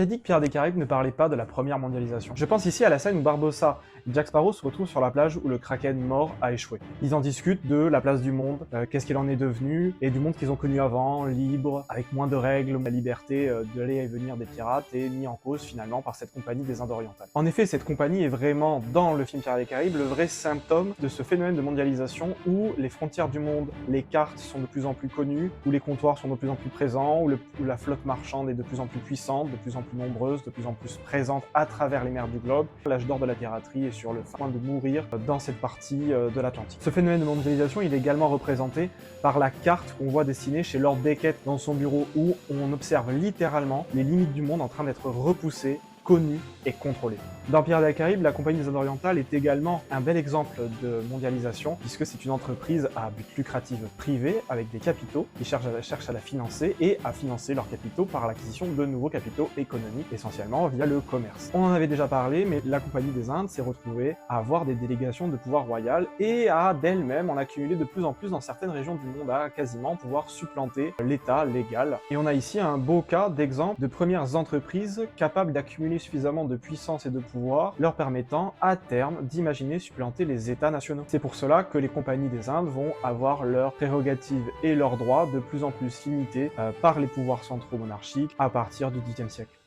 Qui a dit que Pirates des Caraïbes ne parlait pas de la première mondialisation? Je pense ici à la scène où Barbossa et Jack Sparrow se retrouvent sur la plage où le Kraken mort a échoué. Ils en discutent de la place du monde, qu'est-ce qu'il en est devenu, et du monde qu'ils ont connu avant, libre, avec moins de règles, la liberté d'aller et venir des pirates est mis en cause finalement par cette compagnie des Indes orientales. En effet, cette compagnie est vraiment, dans le film Pirates des Caraïbes, le vrai symptôme de ce phénomène de mondialisation où les frontières du monde, les cartes sont de plus en plus connues, où les comptoirs sont de plus en plus présents, où la flotte marchande est de plus en plus puissante, de plus en plus nombreuse, de plus en plus présente à travers les mers du globe. L'âge d'or de la piraterie est sur le point de mourir dans cette partie de l'Atlantique. Ce phénomène de mondialisation, il est également représenté par la carte qu'on voit dessinée chez Lord Beckett dans son bureau, où on observe littéralement les limites du monde en train d'être repoussées, connu et contrôlé. Dans Pirates des Caraïbes, la compagnie des Indes orientales est également un bel exemple de mondialisation, puisque c'est une entreprise à but lucratif privé, avec des capitaux, qui cherchent à la financer et à financer leurs capitaux par l'acquisition de nouveaux capitaux économiques, essentiellement via le commerce. On en avait déjà parlé, mais la compagnie des Indes s'est retrouvée à avoir des délégations de pouvoir royal et à d'elle-même en accumuler de plus en plus dans certaines régions du monde, à quasiment pouvoir supplanter l'État légal. Et on a ici un beau cas d'exemple de premières entreprises capables d'accumuler suffisamment de puissance et de pouvoir, leur permettant à terme d'imaginer supplanter les États nationaux. C'est pour cela que les compagnies des Indes vont avoir leurs prérogatives et leurs droits de plus en plus limités par les pouvoirs centraux monarchiques à partir du Xe siècle.